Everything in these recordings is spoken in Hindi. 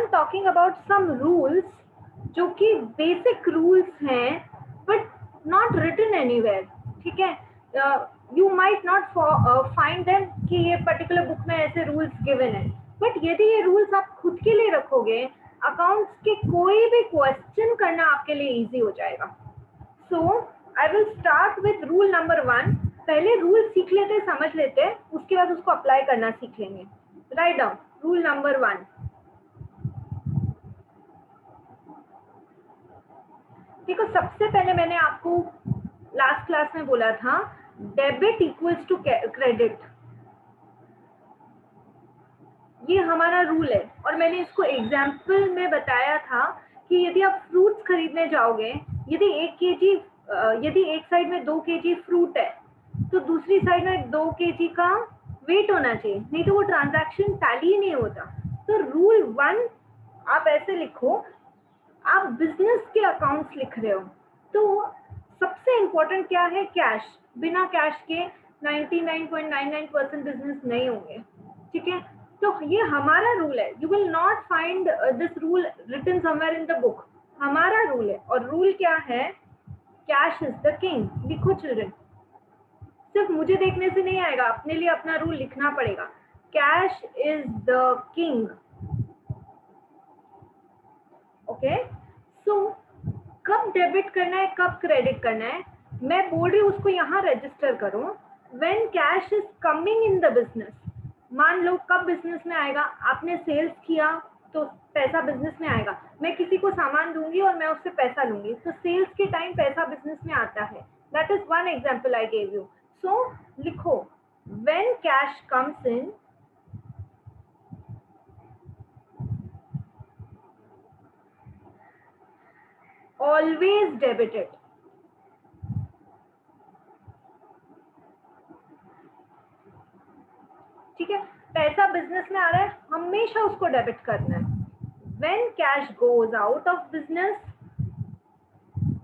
M talking about some rules जो कि बेसिक रूल्स हैं बट नॉट रिटन एनीवेयर, ठीक है. You might not find them कि ये पर्टिकुलर बुक में ऐसे रूल्स गिवन है, बट यदि ये रूल्स आप खुद के लिए रखोगे, अकाउंट्स के कोई भी क्वेश्चन करना आपके लिए इजी हो जाएगा. So I will start with rule number 1. पहले रूल सीख लेते, समझ लेते, उसके बाद उसको अप्लाई करना सीख लेंगे. Write down rule number 1. देखो, सबसे पहले मैंने आपको लास्ट क्लास में बोला था डेबिट इक्वल्स टू क्रेडिट. ये हमारा रूल है और मैंने इसको एग्जाम्पल में बताया था कि यदि आप फ्रूट्स खरीदने जाओगे, यदि एक साइड में 2 kg फ्रूट है तो दूसरी साइड में 2 kg का वेट होना चाहिए, नहीं तो वो ट्रांजैक्शन टैली नहीं होता. तो रूल 1 आप ऐसे लिखो, आप बिजनेस के अकाउंट्स लिख रहे हो तो सबसे इम्पोर्टेंट क्या है? कैश. बिना कैश के 99.99% बिजनेस नहीं होंगे, ठीक है. तो ये हमारा रूल है. You will not find this rule written somewhere in the book. हमारा रूल है. और रूल क्या है? Cash is the king. लिखो चिल्ड्रन, सिर्फ मुझे देखने से नहीं आएगा, अपने लिए अपना रूल लिखना पड़ेगा. Cash is the king. Okay. So कब डेबिट करना है, कब क्रेडिट करना है, मैं बोल रही हूँ उसको यहाँ रजिस्टर करो. When cash is coming in the business. मान लो कब बिजनेस में आएगा, आपने सेल्स किया तो पैसा बिजनेस में आएगा. मैं किसी को सामान दूंगी और मैं उससे पैसा लूंगी, तो सेल्स के टाइम पैसा बिजनेस में आता है. That is one example I gave you. So लिखो, when cash comes in, always debited. ठीक है, पैसा बिजनेस में आ रहा है, हमेशा उसको डेबिट करना है. When cash goes out of business,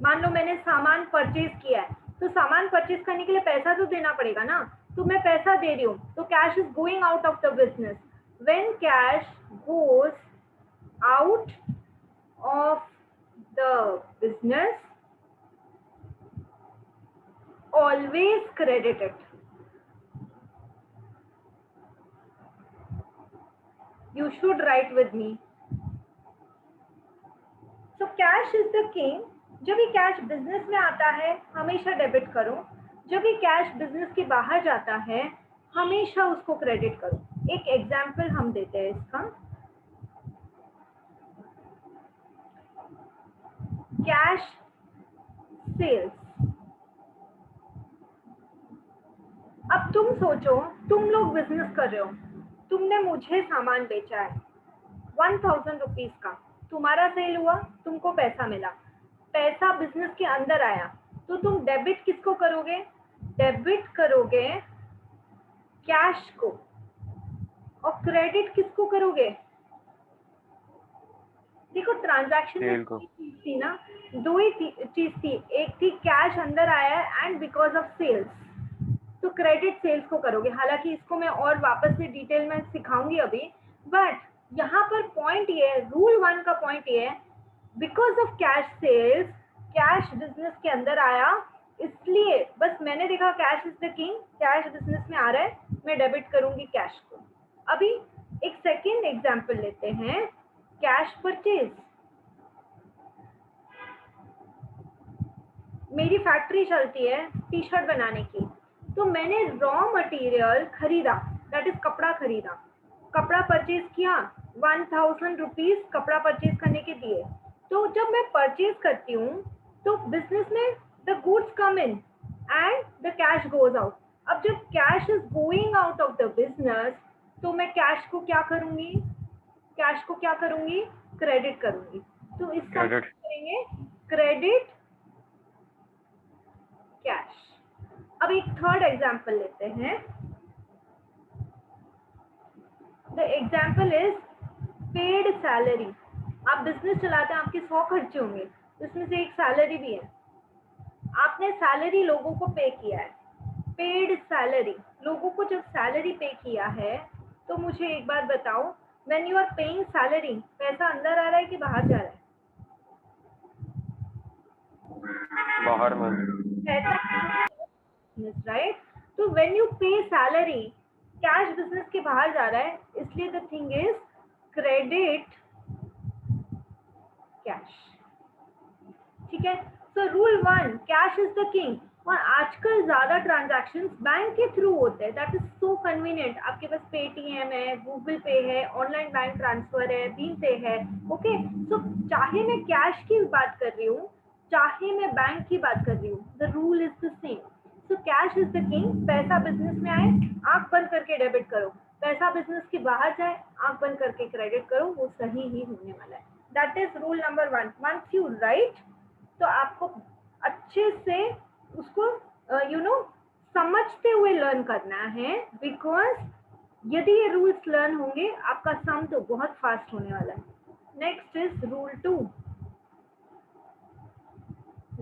मान लो मैंने सामान परचेज किया है, तो सामान परचेज करने के लिए पैसा तो देना पड़ेगा ना, तो मैं पैसा दे रही हूँ, तो cash is going out of the business. When cash goes out of the business, always credit it. You should write with me. So cash is the king. जब भी कैश बिजनेस में आता है हमेशा डेबिट करो, जब भी कैश बिजनेस के बाहर जाता है हमेशा उसको क्रेडिट करो. एक एग्जाम्पल हम देते हैं इसका. Cash sales. अब तुम सोचो, तुम लोग बिजनेस कर रहे हो, तुमने मुझे सामान बेचा है 1000 रुपीज का, तुम्हारा सेल हुआ, तुमको पैसा मिला, पैसा बिजनेस के अंदर आया, तो तुम डेबिट किसको करोगे? डेबिट करोगे कैश को. और क्रेडिट किसको करोगे? देखो, ट्रांजैक्शन में दो ही चीज थी ना, दो ही चीज थी. एक थी कैश अंदर आया है एंड बिकॉज ऑफ सेल्स, तो क्रेडिट सेल्स को करोगे. हालांकि इसको मैं और वापस से डिटेल में सिखाऊंगी अभी, बट यहाँ पर पॉइंट ये है, रूल 1 का पॉइंट ये है, because of cash sales, cash business के अंदर आया, इसलिए बस मैंने देखा cash is the king, cash business में आ रहा है, मैं डेबिट करूंगी कैश को. अभी एक सेकेंड एग्जाम्पल लेते हैं, कैश परचेज. मेरी फैक्ट्री चलती है टी शर्ट बनाने की, तो मैंने रॉ मटेरियल खरीदा, दैट इज कपड़ा खरीदा, कपड़ा परचेज किया, 1000 रुपीज कपड़ा परचेज करने के दिए. तो जब मैं परचेज करती हूँ तो बिजनेस में the goods come in and the cash goes out. अब जब cash is going out of the business, तो मैं कैश को क्या करूंगी? कैश को क्या करूंगी? क्रेडिट करूंगी. तो इसका करेंगे क्रेडिट कैश. अब एक थर्ड एग्जाम्पल लेते हैं. The example is paid salary. आप बिजनेस चलाते हैं, आपके 100 खर्चे होंगे, उसमें से एक सैलरी भी है. आपने सैलरी लोगों को पे किया है, पेड सैलरी. लोगों को जब सैलरी पे किया है तो मुझे एक बात बताओ, when you are paying salary, पैसा अंदर आ रहा है कि बाहर जा रहा है? बाहर में। राइट। तो व्हेन यू पे सैलरी, कैश बिजनेस के बाहर जा रहा है, इसलिए the thing is credit cash. ठीक है। So rule 1, cash is the king. और आजकल ज्यादा ट्रांजैक्शंस बैंक के थ्रू होते हैं, दैट इज सो कन्वीनियंट। आपके पास पेटीएम है, गूगल पे है, ऑनलाइन बैंक ट्रांसफर है, भीम पे है। ओके, सो चाहे मैं कैश की बात कर रही हूँ, चाहे मैं बैंक की बात कर रही हूँ, the rule is the same. So cash is the king. पैसा बिजनेस में आए, आंख बंद करके डेबिट करो। पैसा बिजनेस के बाहर जाए, आंख बंद करके क्रेडिट करो, वो सही ही होने वाला है। That is rule number 1। Once you write, तो आपको अच्छे से उसको समझते हुए लर्न करना है, बिकॉज यदि ये रूल्स लर्न होंगे, आपका सम तो बहुत फास्ट होने वाला है। Next is rule 2।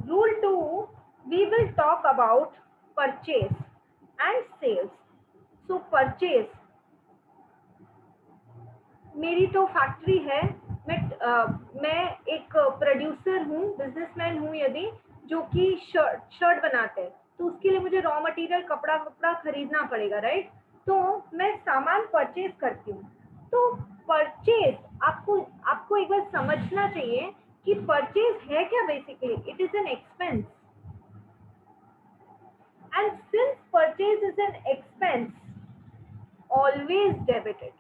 Rule 2, we will talk about purchase and sales. So purchase, मेरी तो फैक्ट्री है, मैं एक प्रोड्यूसर हूँ, बिजनेसमैन हूँ यदि, जो कि शर्ट बनाते हैं, तो उसके लिए मुझे रॉ मटेरियल, कपड़ा खरीदना पड़ेगा, राइट। तो मैं सामान परचेज करती हूँ। तो परचेज, आपको आपको एक बार समझना चाहिए कि परचेज है क्या। Basically it is an expense, and since purchase is an expense, always debited.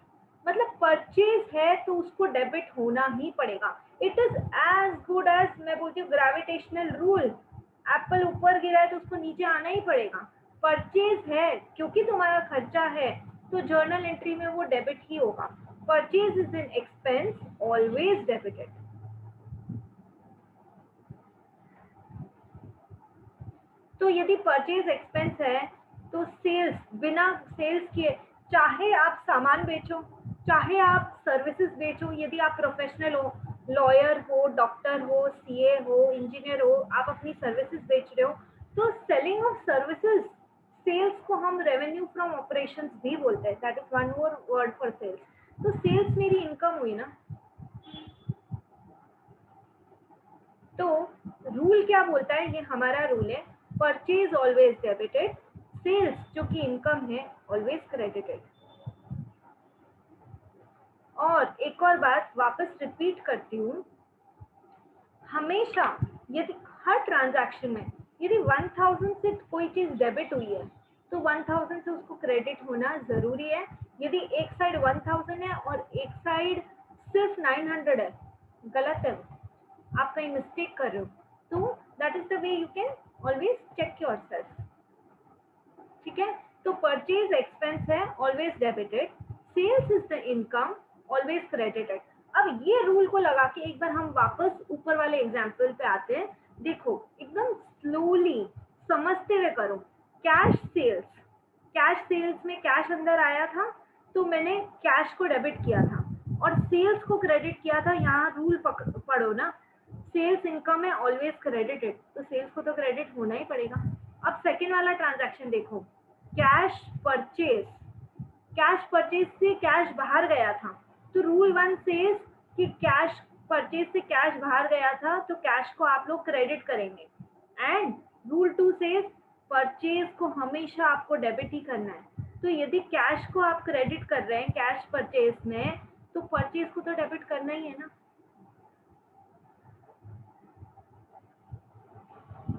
मतलब परचेज है तो उसको डेबिट होना ही पड़ेगा। It is as good as, मैं बोलती हूँ, ग्रेविटेशनल रूल। एप्पल ऊपर गिरा है तो उसको नीचे आना ही पड़ेगा। परचेज है क्योंकि तुम्हारा खर्चा है, तो जर्नल एंट्री में वो डेबिट ही होगा। Purchase is an expense, always debited. तो यदि परचेज एक्सपेंस है, तो सेल्स, बिना सेल्स किए, चाहे आप सामान बेचो, चाहे आप सर्विसेज बेचो, यदि आप प्रोफेशनल हो, लॉयर हो, डॉक्टर हो, सीए हो, इंजीनियर हो, आप अपनी सर्विसेज बेच रहे हो, तो सेलिंग ऑफ सर्विसेज, सेल्स को हम रेवेन्यू फ्रॉम ऑपरेशंस भी बोलते हैं। That is one more word for sales. तो सेल्स मेरी इनकम हुई ना। तो रूल क्या बोलता है, ये हमारा रूल है, परचेज ऑलवेज डेबिटेड, सेल्स जो कि इनकम है ऑलवेज क्रेडिटेड। और एक और बात वापस रिपीट करती हूँ, हमेशा यदि हर ट्रांजैक्शन में यदि 1000 से कोई चीज डेबिट हुई है, तो 1000 से उसको क्रेडिट होना जरूरी है। यदि एक साइड 1000 है और एक साइड सिर्फ 900 है, गलत है, आप कहीं मिस्टेक कर रहे हो। तो that is the way you can always check yourself. ठीक है। तो परचेज एक्सपेंस है, always debited. Sales is the income, always credited. अब ये रूल को लगा के एक बार हम वापस ऊपर वाले एग्जाम्पल पे आते हैं। देखो, एकदम स्लोली समझते हुए करो। कैश सेल्स, कैश सेल्स में कैश अंदर आया था, तो मैंने कैश को डेबिट किया था और सेल्स को क्रेडिट किया था। यहाँ रूल पढ़ो ना, सेल्स इनकम है, ऑलवेज क्रेडिटेड, तो सेल्स को तो क्रेडिट होना ही पड़ेगा। अब सेकेंड वाला ट्रांजैक्शन देखो, कैश परचेज, कैश परचेज से कैश बाहर गया था, तो रूल 1 सेज कि कैश परचेज से कैश बाहर गया था, तो कैश को आप लोग क्रेडिट करेंगे। एंड रूल 2 सेज परचेज को हमेशा आपको डेबिट ही करना है। तो यदि कैश को आप क्रेडिट कर रहे हैं कैश परचेज में, तो परचेज को तो डेबिट करना ही है ना।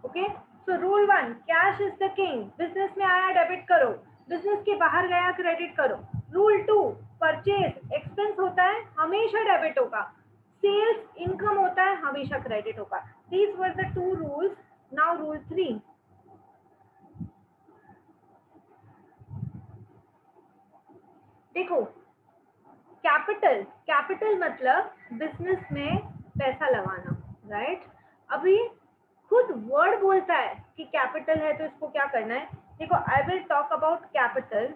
Okay, so rule 1, cash is the king. Business में आया डेबिट करो, बिजनेस के बाहर गया क्रेडिट करो। रूल 2, परचेज एक्सपेंस होता है, हमेशा डेबिट होगा। सेल्स इनकम होता है, हमेशा क्रेडिट होगा। These were the 2 rules. Now rule 3। देखो, कैपिटल, कैपिटल मतलब बिजनेस में पैसा लगाना, राइट। अभी खुद वर्ड बोलता है कि कैपिटल है, तो इसको क्या करना है। देखो, I will talk about capital.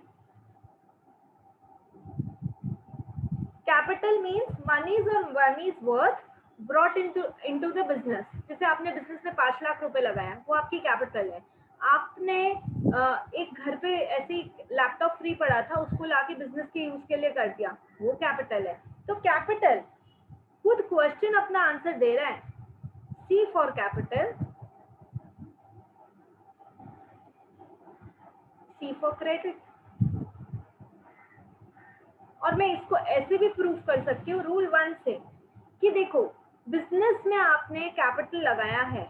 Capital means monies और monies worth brought into the business. जैसे आपने बिजनेस में 5 लाख रुपए लगाया, वो आपकी कैपिटल है। आपने एक घर पे ऐसे ही लैपटॉप फ्री पड़ा था, उसको लाके बिजनेस के यूज के लिए कर दिया, वो कैपिटल है। तो कैपिटल खुद क्वेश्चन अपना आंसर दे रहा है। C for capital, C for credit. और मैं इसको ऐसे भी प्रूव कर सकती हूँ रूल 1 से कि देखो बिजनेस में आपने कैपिटल लगाया है,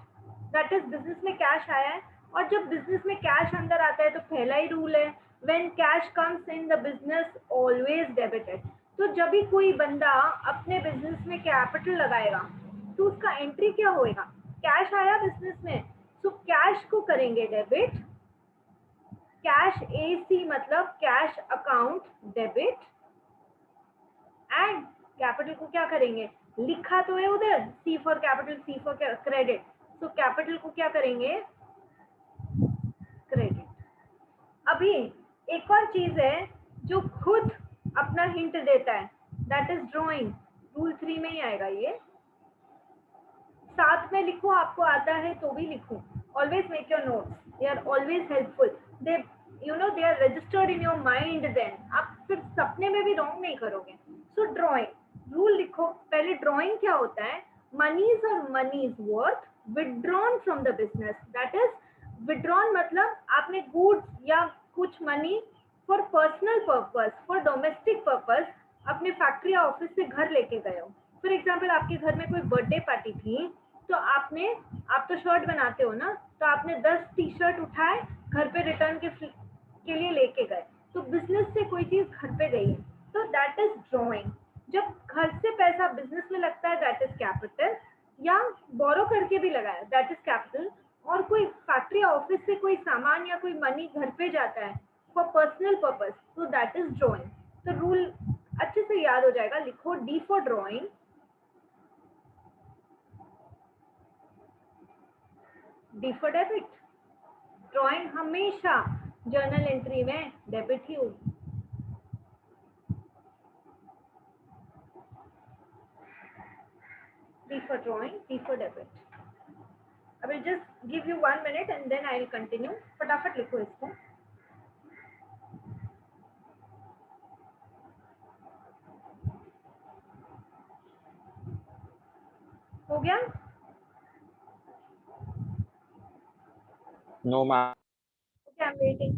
दैट इज बिजनेस में कैश आया है, और जब बिजनेस में कैश अंदर आता है तो पहला ही रूल है when cash comes in the business always debited. तो जब भी कोई बंदा अपने बिजनेस में कैपिटल लगाएगा तो उसका एंट्री क्या होएगा, कैश आया बिजनेस में, सो कैश को करेंगे डेबिट, कैश एसी मतलब cash account debit, and capital को क्या करेंगे, लिखा तो है उधर C for capital C for credit, तो कैपिटल को क्या करेंगे, क्रेडिट। अभी एक और चीज है जो खुद अपना हिंट देता है, दैट इज ड्राइंग। रूल 3 में ही आएगा ये, साथ में लिखो, आपको आता है तो भी लिखो। Always make your notes, they are always helpful, they they are registered in your mind, then आप फिर सपने में भी रॉन्ग नहीं करोगे। सो ड्राइंग रूल लिखो। पहले ड्राइंग क्या होता है, मनीज और monies worth withdrawn from the business, that is withdrawn मतलब आपने गुड्स या कुछ money for personal purpose, for domestic purpose अपने फैक्ट्री या ऑफिस से घर लेके गए हो। फॉर एग्जाम्पल आपके घर में कोई बर्थडे पार्टी थी, तो आप तो शर्ट बनाते हो ना, तो आपने 10 टी शर्ट उठाए घर पे रिटर्न के लिए लेके गए, तो बिजनेस से कोई चीज घर पे गई है, तो दैट इज ड्रॉइंग। जब घर से पैसा बिजनेस में लगता है दैट इज कैपिटल, या बोरो करके भी लगाया दैट इज कैपिटल, और कोई फैक्ट्री या ऑफिस से कोई सामान या कोई मनी घर पे जाता है फॉर पर्सनल पर्पस, तो दैट इज ड्रॉइंग। तो रूल अच्छे से याद हो जाएगा, लिखो D for drawing, D for debit. Drawing हमेशा जर्नल एंट्री में डेबिट ही होगी। D for drawing, D for debit. I will just give you 1 minute and then I will continue. फटाफट लिखो इसको। हो गया? No, ma'am. Okay, I'm waiting.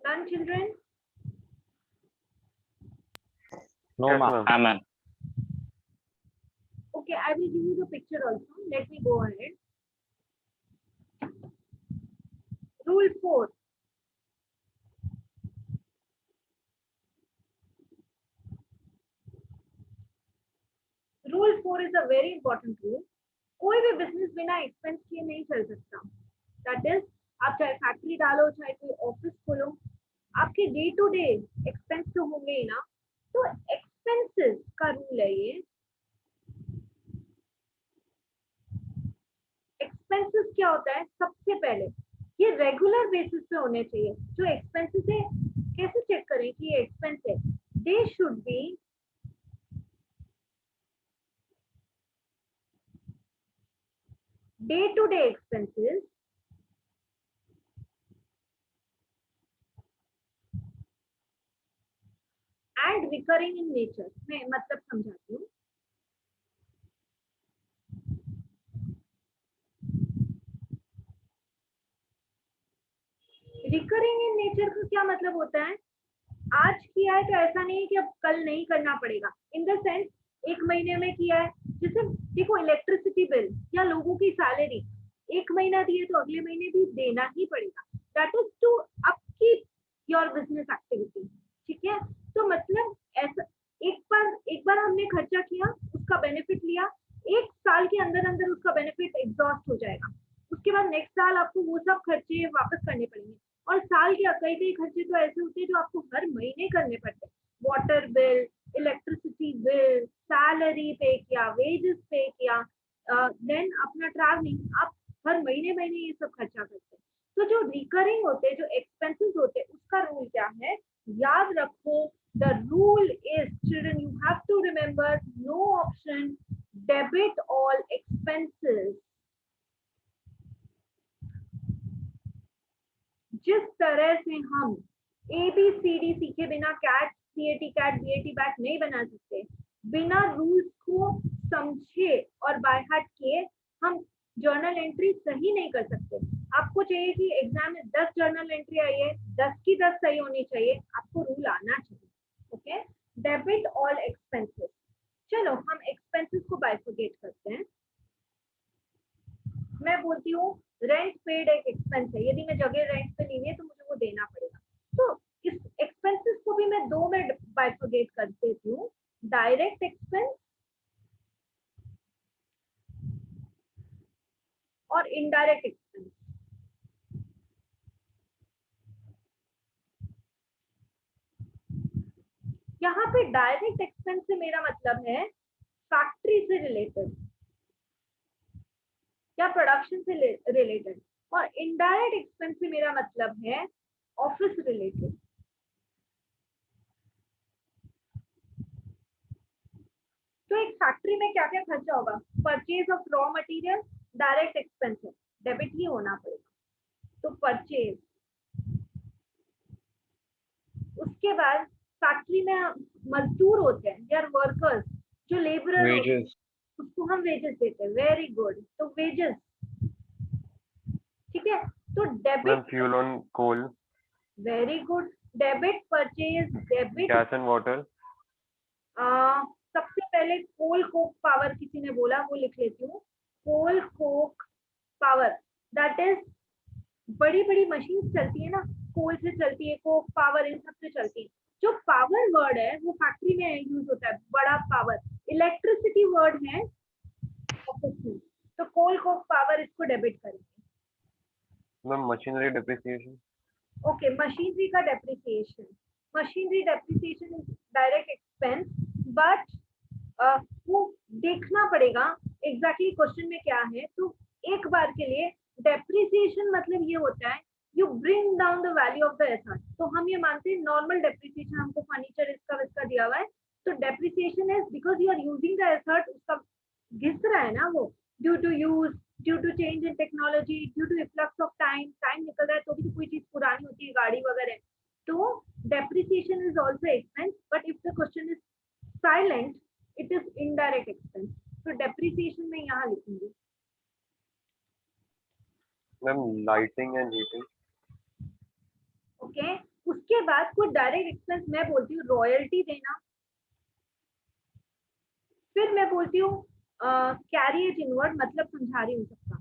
None, children? No, Yes, ma'am. ma'am. ma'am. Okay, I will give you the picture also. Let me go ahead. Rule 4. Rule 4 is a very important rule. कोई भी बिजनेस बिना एक्सपेंस किए नहीं चल सकता। दैट इज आप चाहे फैक्ट्री डालो चाहे कोई ऑफिस खोलो, आपके डे टू डे एक्सपेंस तो होंगे ही ना। तो एक्सपेंसेस का रूल है ये। एक्सपेंसेस क्या होता है, सबसे पहले ये रेगुलर बेसिस पे होने चाहिए। जो एक्सपेंसेस है कैसे चेक करें कि ये एक्सपेंस है, they should be day to day expenses and recurring in nature. मैं मतलब समझाती हूँ। रिकरिंग इन नेचर का क्या मतलब होता है, आज किया है तो ऐसा नहीं है कि अब कल नहीं करना पड़ेगा। इन द सेंस एक महीने में किया है, जैसे देखो इलेक्ट्रिसिटी बिल या लोगों की सैलरी एक महीना दिए तो अगले महीने भी देना ही पड़ेगा। That is to upkeep your business activity. ठीक है, तो मतलब ऐसा एक बार हमने खर्चा किया, उसका बेनिफिट लिया, एक साल के अंदर अंदर उसका बेनिफिट एग्जॉस्ट हो जाएगा। उसके बाद नेक्स्ट साल आपको वो सब खर्चे वापस करने पड़ेंगे। और साल के कई कई खर्चे तो ऐसे होते हैं जो आपको हर महीने करने पड़ते हैं, water bill, electricity bill, salary पे किया, वेजेस पे किया, देन अपना ट्रैवलिंग, आप हर महीने महीने ये सब खर्चा करते हैं। तो जो रिकरिंग होते हैं, जो एक्सपेंसेस होते हैं, उसका रूल क्या है, याद रखो, the rule is, children you have to remember, no option, debit all expenses. जिस तरह से हम ABCD सीखे बिना cat, CAT, cat, BAT, bat नहीं बना सकते, बिना रूल्स को समझे और बाय हार्ट किए हम जर्नल एंट्री सही नहीं कर सकते। आपको चाहिए कि एग्जाम में 10 जर्नल एंट्री आई है, 10 की 10 सही होनी चाहिए, आपको रूल आना चाहिए। Okay, debit all expenses. चलो हम एक्सपेंसेस को बाइफरकेट करते हैं। मैं बोलती हूँ रेंट पेड एक एक्सपेंस है, यदि मैं जगह रेंट पे ली है तो मुझे वो देना पड़ेगा। तो इस एक्सपेंसेस को भी मैं दो में बाइफरकेट कर देती हूँ, डायरेक्ट एक्सपेंस और इनडायरेक्ट एक्सपेंस। यहाँ पे डायरेक्ट एक्सपेंस से मेरा मतलब है फैक्ट्री से रिलेटेड या प्रोडक्शन से रिलेटेड, और इनडायरेक्ट एक्सपेंस से मेरा मतलब है ऑफिस रिलेटेड। तो एक फैक्ट्री में क्या क्या खर्चा होगा, purchase of raw material direct expense है, डेबिट ही होना पड़ेगा। तो परचेज, उसके बाद फैक्ट्री में मजदूर होते हैं, यार वर्कर्स, जो लेबरर होते हैं, उसको हम वेजेस देते हैं। वेरी गुड, तो वेजेस, ठीक है। तो debit, fuel on coal, very good, debit purchase, debit gas and water, सबसे पहले कोल कोक पावर किसी ने बोला, वो लिख लेती हूँ, कोल कोक पावर, दैट इज, बड़ी बड़ी मशीन चलती है ना, कोल से चलती है, कोक पावर इन सब से चलती है। जो पावर वर्ड है वो फैक्ट्री में यूज होता है, बड़ा पावर। इलेक्ट्रिसिटी वर्ड है ऑफिस में, तो कोल कोक पावर इसको डेबिट करेंगे। Ma'am machinery depreciation, okay, machinery का depreciation, machinery depreciation is direct expense, but वो देखना पड़ेगा एग्जैक्टली क्वेश्चन में क्या है। तो एक बार के लिए डेप्रिसिएशन मतलब ये होता है you bring down the value of the asset. तो हम ये मानते हैं नॉर्मल डेप्रिसिएशन, हमको फर्नीचर इसका दिया हुआ है, तो depreciation is because you are using the asset, उसका घिस रहा है ना वो, due to use, due to change in technology, due to influx of time, time निकल रहा है तो भी तो कोई चीज पुरानी होती है, गाड़ी वगैरह। तो depreciation is also expense, but if the question is silent it is indirect expense. तो डेप्रिसिएशन में यहाँ लिखूंगी। Ma'am lighting and heating, okay, उसके बाद कुछ डायरेक्ट एक्सपेंस मैं बोलती हूँ रॉयल्टी देना, फिर मैं बोलती हूँ कैरिएज इनवर्ड, मतलब समझा रही हूँ सबका।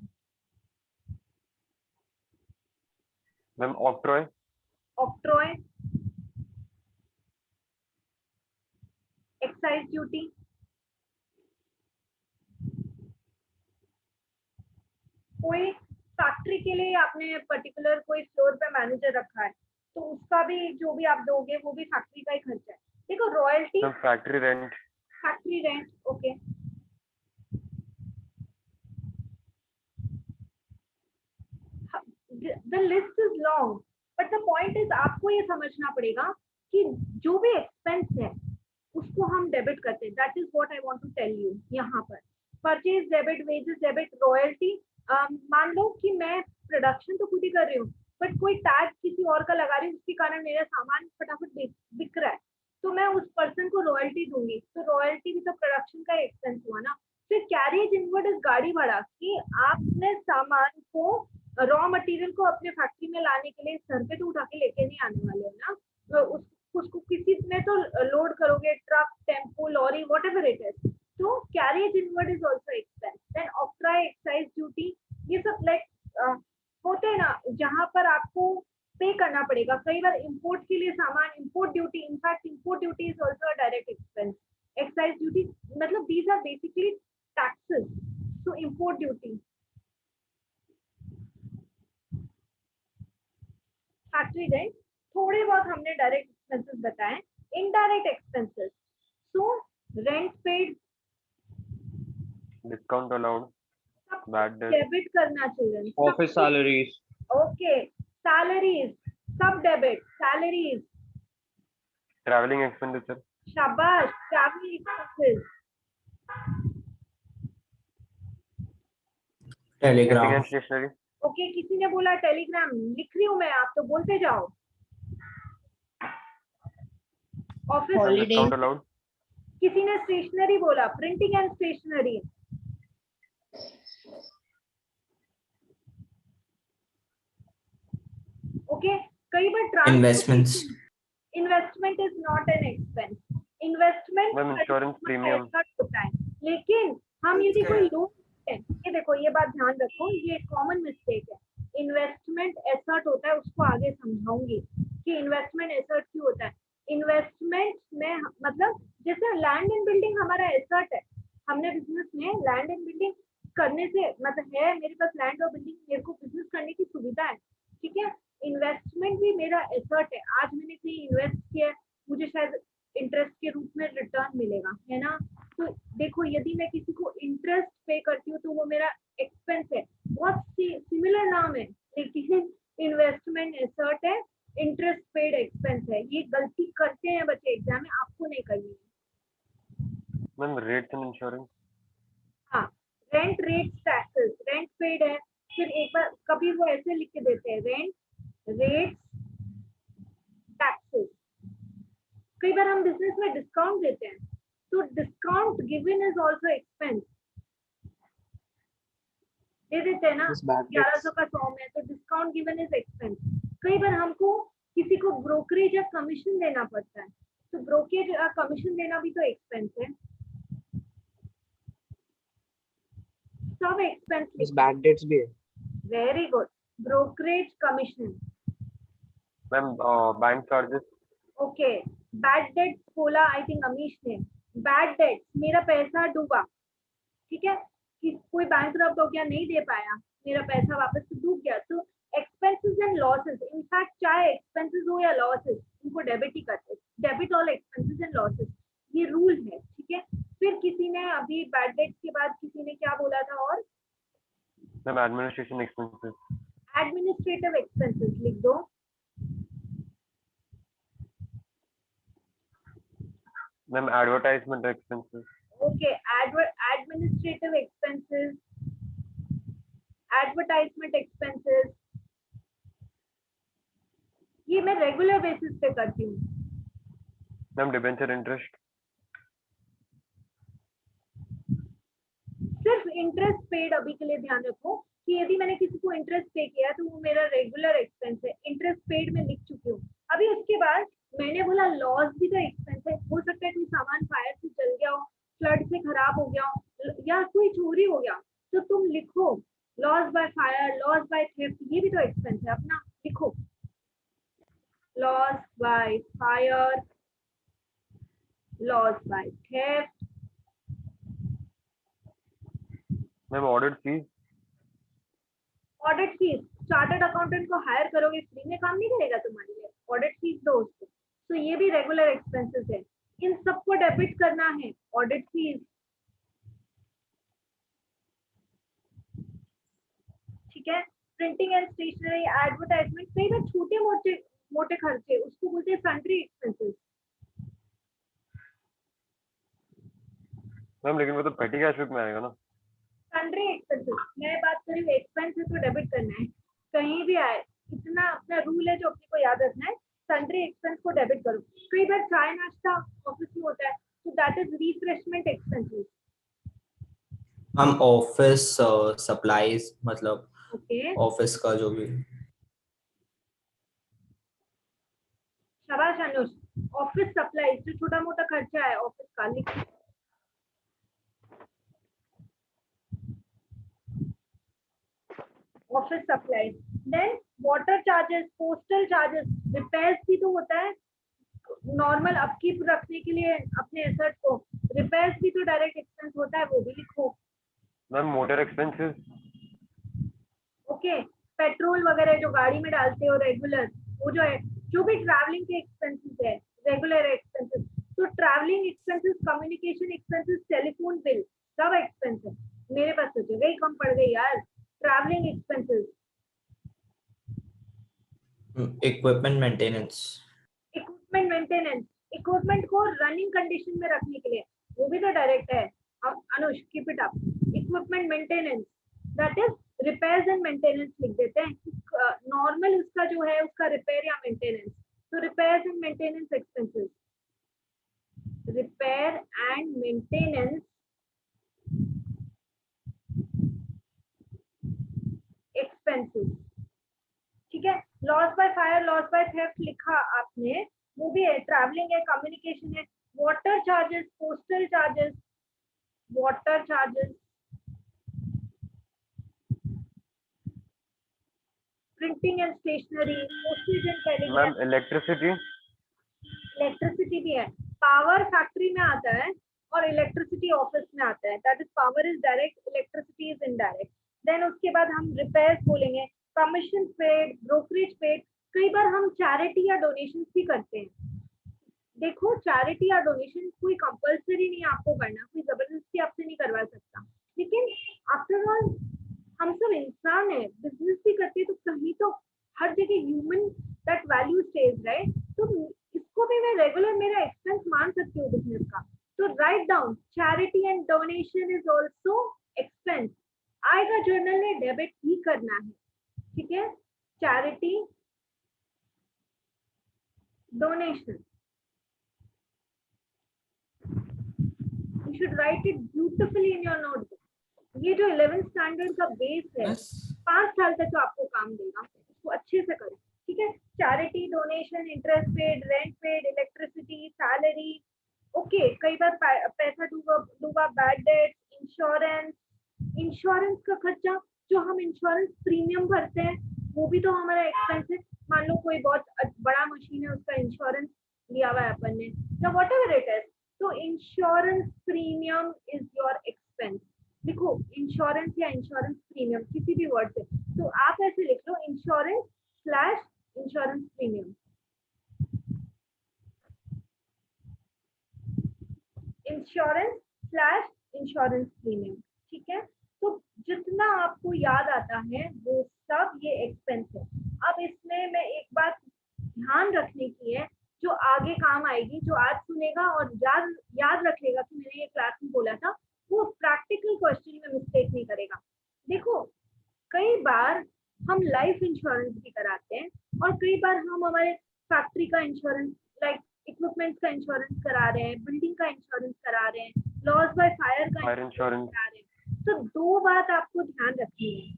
Ma'am octroi, octroi, excise duty, कोई फैक्ट्री के लिए आपने पर्टिकुलर कोई फ्लोर पे मैनेजर रखा है तो उसका भी जो भी आप दोगे वो भी फैक्ट्री का ही खर्चा है। देखो royalty, factory rent, factory rent, okay. The list is long, but the point is आपको ये समझना पड़ेगा कि जो भी एक्सपेंस है उसको हम डेबिट करते हैं, that is what I want to tell you. यहाँ पर purchase debit, wages debit, royalty, मान लो कि मैं प्रोडक्शन तो खुद ही कर रही हूँ, बट कोई टैग किसी और का लगा रही हूँ जिसके कारण मेरा सामान फटाफट बिक रहा है, तो मैं उस पर्सन को रॉयल्टी दूंगी, तो रॉयल्टी भी तो प्रोडक्शन का एक्सपेंस हुआ ना। फिर कैरियज इनवर्ड इज गाड़ी भाड़ा, कि आपने सामान को, रॉ मटेरियल को अपने फैक्ट्री में लाने के लिए सर पे तो उठा के लेके नहीं आने वाले हो ना, तो उसको किसी में तो लोड करोगे, truck, tempo, lorry, whatever it is. तो carriage inward is also expense. Then octroi, excise duty, ये सब लाइक होते हैं ना जहां पर आपको पे करना पड़ेगा। कई बार इंपोर्ट के लिए सामान, import duty, in fact import duty is also direct expense. Excise duty मतलब दीज आर बेसिकली टैक्सेस, तो import duty, factory discount allowed, bad debt, debit करना children, office salaries, okay, salaries सब डेबिट, सैलरीज, ट्रैवलिंग एक्सपेंडिचर, शाबाश, travel expenses, printing telegram, and stationery, okay, किसी ने बोला टेलीग्राम, लिख रही हूँ मैं, आप तो बोलते जाओ। Office, Holiday. डिस्काउंट अलाउड, किसी ने स्टेशनरी बोला, प्रिंटिंग एंड स्टेशनरी, ओके। कई बार investments, investment is not an expense, investment ma'am insurance premium, होता है, लेकिन हम यदि कोई लोन, ये देखो, ये बात ध्यान रखो, ये कॉमन मिस्टेक है। इन्वेस्टमेंट एसेट होता है, उसको आगे समझाऊंगी कि इन्वेस्टमेंट एसेट क्यों होता है। इन्वेस्टमेंट में मतलब जैसे लैंड एंड बिल्डिंग हमारा एसेट है, हमने बिजनेस में लैंड एंड बिल्डिंग करने से मतलब है, मेरे पास लैंड और बिल्डिंग, मेरे को बिजनेस करने की सुविधा है, ठीक है। इन्वेस्टमेंट भी मेरा एसेट है, आज मैंने कहीं इन्वेस्ट किया, मुझे शायद इंटरेस्ट के रूप में रिटर्न मिलेगा, है ना। तो देखो, यदि मैं किसी को इंटरेस्ट पे करती हूँ तो वो मेरा एक्सपेंस है, बहुत सिमिलर नाम है, लेकिन इन्वेस्टमेंट एसेट है, इंटरेस्ट पेड एक्सपेंस है। ये गलती करते हैं बच्चे एग्जाम में, आपको नहीं करनी है। मैम रेट्स एंड इंश्योरेंस, हाँ, rent, rate, taxes, rent paid है, फिर एक बार कभी वो ऐसे लिख के देते हैं, रेंट, रेट्स, टैक्सेस। कई बार हम बिजनेस में डिस्काउंट देते हैं, तो discount given is also expense, दे देते हैं ना, 1100 का 100 में, तो डिस्काउंट गिवन इज एक्सपेंस। कई बार हमको किसी को ब्रोकरेज या कमीशन देना पड़ता है, तो ब्रोकरेज या कमीशन देना भी तो एक्सपेंस है, सब एक्सपेंस। बैड डेट्स भी है। Very good, brokerage, commission, ma'am bank charges, okay. Bad debt बोला आई थिंक अमीश ने, बैड डेट, मेरा पैसा डूबा, ठीक है, कि कोई बैंकरप्ट हो गया, नहीं दे पाया, मेरा पैसा वापस से डूब गया, तो एक्सपेंसेस एंड लॉसेस, इनफैक्ट चाहे एक्सपेंसेस हो या लॉसेस, उनको डेबिट ही करते हैं, debit all expenses and losses, ये रूल है, ठीक है। फिर किसी ने अभी बैड डेट के बाद किसी ने क्या बोला था, और ma'am administration expenses, administrative expenses लिख दो, ma'am advertisement expenses, okay. Administrative expenses, advertisement expenses, ये मैं रेगुलर बेसिस पे करती हूँ। मैम डिबेंचर इंटरेस्ट, सिर्फ इंटरेस्ट पेड अभी के लिए ध्यान रखो कि यदि मैंने किसी को इंटरेस्ट पे किया तो वो मेरा रेगुलर एक्सपेंस है, इंटरेस्ट पेड में लिख चुकी हूँ। अभी उसके बाद मैंने बोला लॉस भी तो एक्सपेंस है, हो सकता है कोई सामान फायर से जल गया हो, फ्लड से खराब हो गया हो, या कोई चोरी हो गया, तो तुम लिखो loss by fire, loss by theft, ये भी तो एक्सपेंस है अपना, लिखो loss by fire, loss by theft. Ma'am audit fees, audit fees, chartered accountant को हायर करोगे, फ्री में काम नहीं करेगा तुम्हारे लिए, ऑडिट फीस दो उसको, तो ये भी रेगुलर एक्सपेंसेस है, इन सबको डेबिट करना है, ऑडिट फीस, ठीक है। प्रिंटिंग एंड स्टेशनरी, एडवर्टाइजमेंट, कई बार छोटे मोटे मोटे खर्चे, उसको बोलते हैं सन्ड्री एक्सपेंसेस। मैम लेकिन वो तो पेटी कैश बुक में आएगा ना। सन्ड्री एक्सपेंसेस, मैं बात कर रही हूँ एक्सपेंस है तो डेबिट करना है, कहीं भी आए, इतना अपना रूल है जो अपने को याद रखना है, सन्ड्री एक्सपेंस को डेबिट करो। कई बार चाय नाश्ता ऑफिस में होता है, तो दैट इज रिफ्रेशमेंट एक्सपेंसेस, हम ऑफिस सप्लाईज मतलब ओके। ऑफिस का जो भी, शाबाश अनुज, ऑफिस सप्लाईज, जो छोटा मोटा खर्चा है ऑफिस का, लिख, office supplies. Then water charges, postal charges, repairs भी तो होता है, नॉर्मल अपकीप रखने के लिए अपने एसेट को, रिपेयर्स भी तो डायरेक्ट एक्सपेंस होता है, वो भी लिखो, ma'am motor expenses, okay. Petrol वगैरह जो गाड़ी में डालते हो रेगुलर, वो जो है, जो भी ट्रैवलिंग के एक्सपेंसेस है, रेगुलर एक्सपेंसेस, तो travelling expenses, communication expenses, telephone bill, सब एक्सपेंस है। मेरे गई यार, travelling expenses, equipment maintenance, equipment maintenance, equipment को रनिंग कंडीशन में रखने के लिए, वो भी तो डायरेक्ट है। Anush keep it up, equipment maintenance that is repairs and maintenance लिख देते हैं, नॉर्मल उसका जो है उसका रिपेयर या मेंटेनेंस, तो repairs and maintenance expenses, repair and maintenance expenses, ठीक है। Loss by fire, loss by theft लिखा आपने, वो भी है, ट्रैवलिंग है, कम्युनिकेशन है, water charges, postal charges, water charges, printing and stationery, postage and telegraph, ma'am electricity, electricity भी है, पावर फैक्ट्री में आता है और इलेक्ट्रिसिटी ऑफिस में आता है, that is power is direct, electricity is indirect. Then उसके बाद हम रिपेयर्स बोलेंगे, कमीशन पेड, ब्रोकरेज पेड, कई बार हम चैरिटी या डोनेशन भी करते हैं। देखो चैरिटी या डोनेशन कोई कंपलसरी नहीं आपको करना, कोई जबरदस्ती आपसे नहीं करवा सकता, लेकिन आफ्टर ऑल हम सब इंसान है, बिजनेस भी करते हैं तो कहीं तो हर जगह human that value stage, right. तो इसको भी मैं रेगुलर मेरा एक्सपेंस मान सकती हूँ बिजनेस का। तो write down, charity and donation is also expense, आएगा जर्नल में डेबिट ही करना है, ठीक है। Charity, donation, you should write it beautifully in your notebook. ये जो 11th स्टैंडर्ड का बेस है, 5 साल तक तो आपको काम देगा, उसको अच्छे से करें, ठीक है। Charity, donation, interest paid, rent paid, electricity, salary, okay. कई बार पैसा डूबा, बैड डेट, इंश्योरेंस, इंश्योरेंस का खर्चा, जो हम इंश्योरेंस प्रीमियम भरते हैं वो भी तो हमारा एक्सपेंस है। मान लो कोई बहुत बड़ा मशीन है, उसका इंश्योरेंस लिया हुआ है अपन ने, या वॉट एवर इट इज, तो insurance premium is your expense. लिखो इंश्योरेंस या इंश्योरेंस प्रीमियम किसी भी वर्ड से, तो आप ऐसे लिख लो insurance slash insurance premium, insurance slash insurance premium, ठीक है। तो जितना आपको याद आता है वो सब ये एक्सपेंस है। अब इसमें मैं एक बात ध्यान रखने की है जो आगे काम आएगी, जो आज सुनेगा और याद रख लेगा कि मैंने ये क्लास में बोला था, वो प्रैक्टिकल क्वेश्चन में मिस्टेक नहीं करेगा। देखो कई बार हम लाइफ इंश्योरेंस भी कराते हैं और कई बार हम हमारे फैक्ट्री का इंश्योरेंस, लाइक इक्विपमेंट का इंश्योरेंस करा रहे हैं, बिल्डिंग का इंश्योरेंस करा रहे हैं, लॉस बाय फायर का इंश्योरेंस करा रहे हैं। तो दो बात आपको ध्यान रखनी है,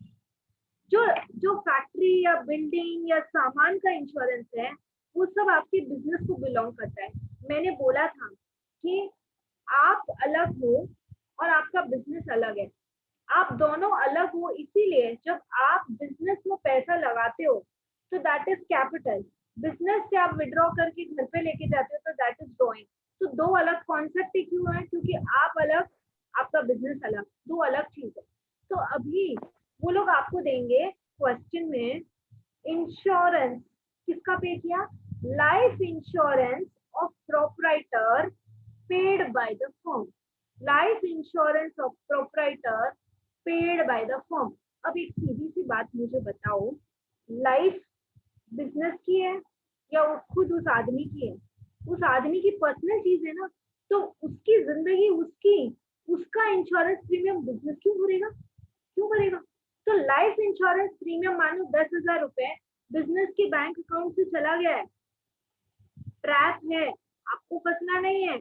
जो फैक्ट्री या बिल्डिंग या सामान का इंश्योरेंस है वो सब आपके बिजनेस को बिलोंग करता है। मैंने बोला था कि आप अलग हो और आपका बिजनेस अलग है, आप दोनों अलग हो इसीलिए जब आप बिजनेस में पैसा लगाते हो तो दैट इज कैपिटल, बिजनेस से आप विड्रॉ करके घर पे लेके जाते हो तो दैट इज ड्रॉइंग। तो दो अलग कॉन्सेप्ट क्यों है, क्योंकि आप अलग, आपका बिजनेस अलग, दो अलग चीज है। तो अभी वो लोग आपको देंगे क्वेश्चन में इंश्योरेंस किसका पे किया, life insurance of proprietor paid by the firm, life insurance of proprietor paid by the firm. अब एक सीधी सी बात मुझे बताओ, लाइफ बिजनेस की है या खुद उस आदमी की है? उस आदमी की पर्सनल चीज है ना, तो उसकी जिंदगी उसका इंश्योरेंस प्रीमियम बिजनेस क्यों भरेगा? तो लाइफ इंश्योरेंस प्रीमियम मानो 10,000 रुपए बिजनेस के बैंक अकाउंट से चला गया है, ट्रैप है, आपको फंसना नहीं है,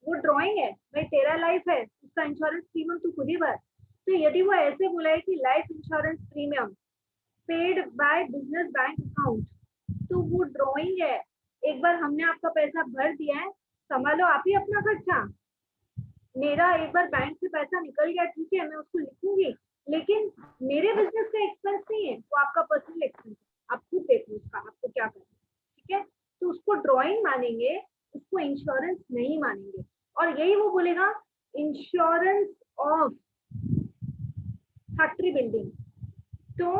वो ड्रॉइंग है भाई, तेरा लाइफ है, उसका इंश्योरेंस प्रीमियम तू खुद ही भर। तो यदि वो ऐसे बोला है कि life insurance premium paid by business bank account, तो वो ड्रॉइंग है। एक बार हमने आपका पैसा भर दिया है, संभालो आप ही अपना खर्चा। मेरा एक बार बैंक से पैसा निकल गया, ठीक है, मैं उसको लिखूंगी, लेकिन मेरे बिजनेस का एक्सपेंस नहीं है, वो आपका पर्सनल एक्सपेंस है, आप खुद देखो उसका आपको क्या करना है, ठीक है। तो उसको ड्रॉइंग मानेंगे, उसको इंश्योरेंस नहीं मानेंगे। और यही वो बोलेगा इंश्योरेंस ऑफ फैक्ट्री बिल्डिंग, तो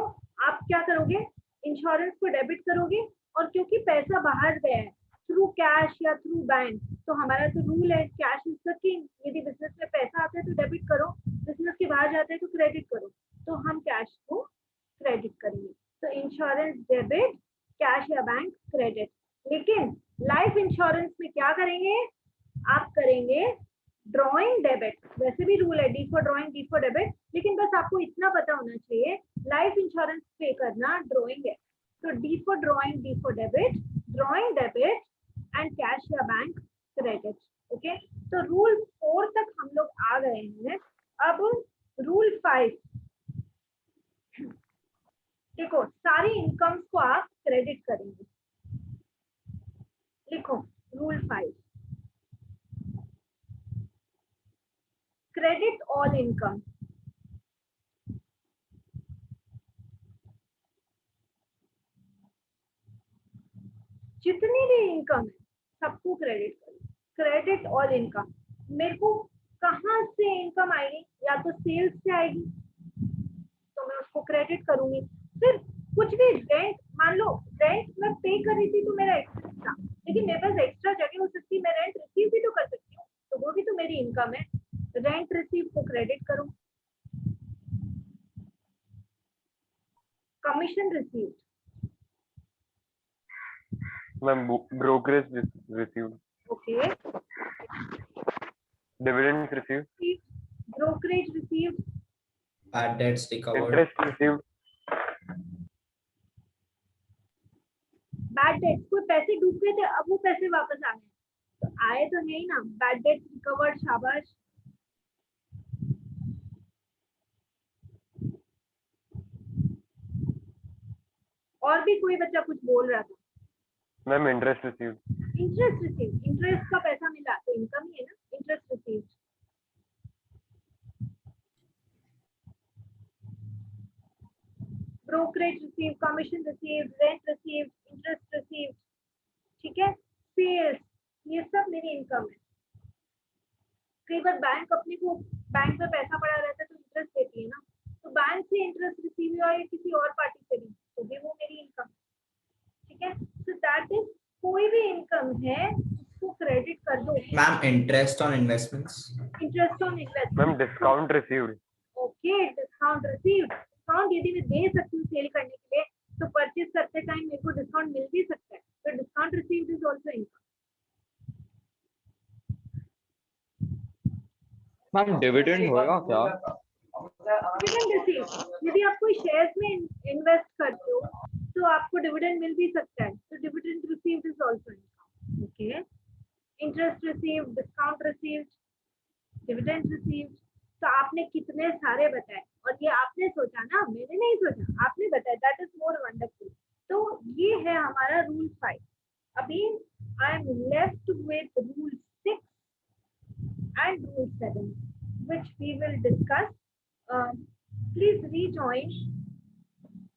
आप क्या करोगे, इंश्योरेंस को डेबिट करोगे, और क्योंकि पैसा बाहर गया है थ्रू कैश या थ्रू बैंक, तो हमारा तो रूल है कैश इज द किंग, यदि बिजनेस में पैसा आता है तो डेबिट करो, बिजनेस के बाहर जाते हैं तो क्रेडिट करो। तो हम करेंगे ड्रॉइंग डेबिट। वैसे भी रूल है D for drawing D for debit, लेकिन बस आपको इतना पता होना चाहिए लाइफ इंश्योरेंस पे करना ड्रॉइंग है, तो D for drawing D for debit, drawing debit and cash या बैंक क्रेडिट। ओके, तो रूल 4 तक हम लोग आ गए हैं। अब रूल 5 देखो, सारी इनकम्स को आप क्रेडिट करेंगे। लिखो रूल 5, क्रेडिट ऑल इनकम। जितनी भी इनकम है सबको क्रेडिट करो, क्रेडिट ऑल इनकम। मेरे को कहाँ से इनकम आएगी? या तो सेल्स से आएगी तो मैं उसको क्रेडिट करूंगी। फिर कुछ भी रेंट, मान लो रेंट मैं पे कर रही थी तो मेरा एक्स्ट्रा था, लेकिन मेरे पास एक्स्ट्रा जगह हो सकती है, मैं रेंट रिसीव भी तो कर सकती हूँ, तो वो भी तो मेरी इनकम है। रेंट रिसीव को क्रेडिट करूँ। Commission receive, ma'am brokerage received, okay, dividends received, brokerage received, Bad debts recovered. Interest received, bad debt, कोई पैसे डूब गए थे अब वो पैसे वापस आ गए, तो आए तो है ही ना। बैड डेट रिकवर्ड, शाबाश। और भी कोई बच्चा कुछ बोल रहा था? Ma'am interest received, interest receive, interest का पैसा मिला तो इनकम ही है ना, interest receive. Brokerage receive, commission receive, rent receive, interest receive, ठीक है। सेल्स, ये सब मेरी इनकम है। कई बार बैंक अपने को, बैंक में पैसा पड़ा रहता है तो इंटरेस्ट देती है ना, तो बैंक से इंटरेस्ट रिसीव हुआ या किसी और पार्टी से भी, तो भी वो मेरी इनकम, ठीक है। सो दैट इज, कोई भी इनकम है उसको क्रेडिट कर दो। Ma'am, interest on investments. Interest on investment, ma'am discount received, okay, discount received. Discount यदि मैं दे सकती हूँ सेल करने के लिए तो परचेज करते टाइम मेरे को डिस्काउंट मिल भी सकता है, तो discount received is also income. Ma'am dividend होगा क्या? डिविडेंड रिसीव, यदि आप कोई शेयर्स में इन्वेस्ट करते हो तो आपको डिविडेंड मिल भी सकता है, तो dividend received is also income. Okay, interest received, discount received, dividend received. तो आपने कितने सारे बताए, और ये आपने सोचा ना, मैंने नहीं सोचा, आपने बताया, दैट इज मोर वंडरफुल। तो ये है हमारा रूल 5। अभी I am left with rule 6 and rule 7, which we will discuss. Please rejoin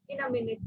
in a minute.